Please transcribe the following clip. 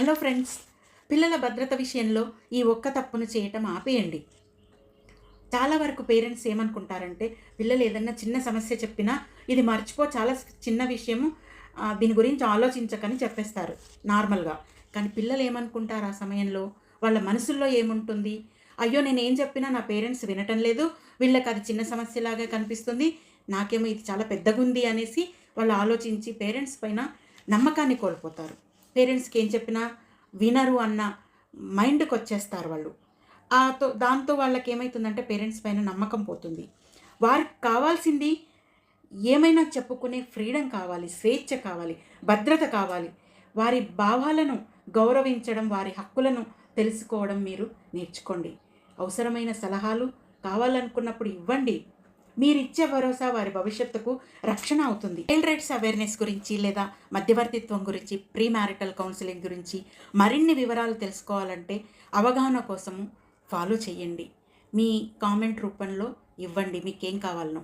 Hello friends, పిల్లల భద్రత విషయంలో ఈ ఒక్క తప్పును చేయటం ఆపేయండి. చాలా వరకు పేరెంట్స్ ఏమనుకుంటారంటే, పిల్లలు ఏదన్నా చిన్న సమస్య చెప్పినా, ఇది మర్చిపో, చాలా చిన్న విషయము, దీని గురించి ఆలోచించకని చెప్పేస్తారు నార్మల్‌గా. కానీ పిల్లలు ఏమనుకుంటారు ఆ సమయంలో? వాళ్ళ మనసుల్లో ఏముంటుంది? అయ్యో! నేనేం చెప్పినా నా పేరెంట్స్ వినటం లేదు. వీళ్ళకది చిన్న సమస్యలాగా కనిపిస్తుంది. నాకేమో ఇది చాలా పెద్దగుంది అనేసి వాళ్ళు ఆలోచించి పేరెంట్స్ పైన నమ్మకాన్ని కోల్పోతారు. పేరెంట్స్‌కి ఏం చెప్పినా వినరు అన్న మైండ్‌కొచ్చేస్తారు వాళ్ళు. దాంతో వాళ్ళకేమైతుందంటే పేరెంట్స్ పైన నమ్మకం పోతుంది. వారికి కావాల్సింది ఏమైనా చెప్పుకునే ఫ్రీడమ్ కావాలి, స్వేచ్ఛ కావాలి, భద్రత కావాలి. వారి భావాలను గౌరవించడం, వారి హక్కులను తెలుసుకోవడం మీరు నేర్చుకోండి. అవసరమైన సలహాలు కావాలనుకున్నప్పుడు ఇవ్వండి. మీరిచ్చే భరోసా వారి భవిష్యత్తుకు రక్షణ అవుతుంది. చైల్డ్ రైట్స్ అవేర్‌నెస్ గురించి లేదా మధ్యవర్తిత్వం గురించి, ప్రీ మ్యారిటల్ కౌన్సెలింగ్ గురించి మరిన్ని వివరాలు తెలుసుకోవాలంటే అవగాహన కోసము ఫాలో చేయండి. మీ కామెంట్ రూపంలో ఇవ్వండి మీకేం కావాలనో.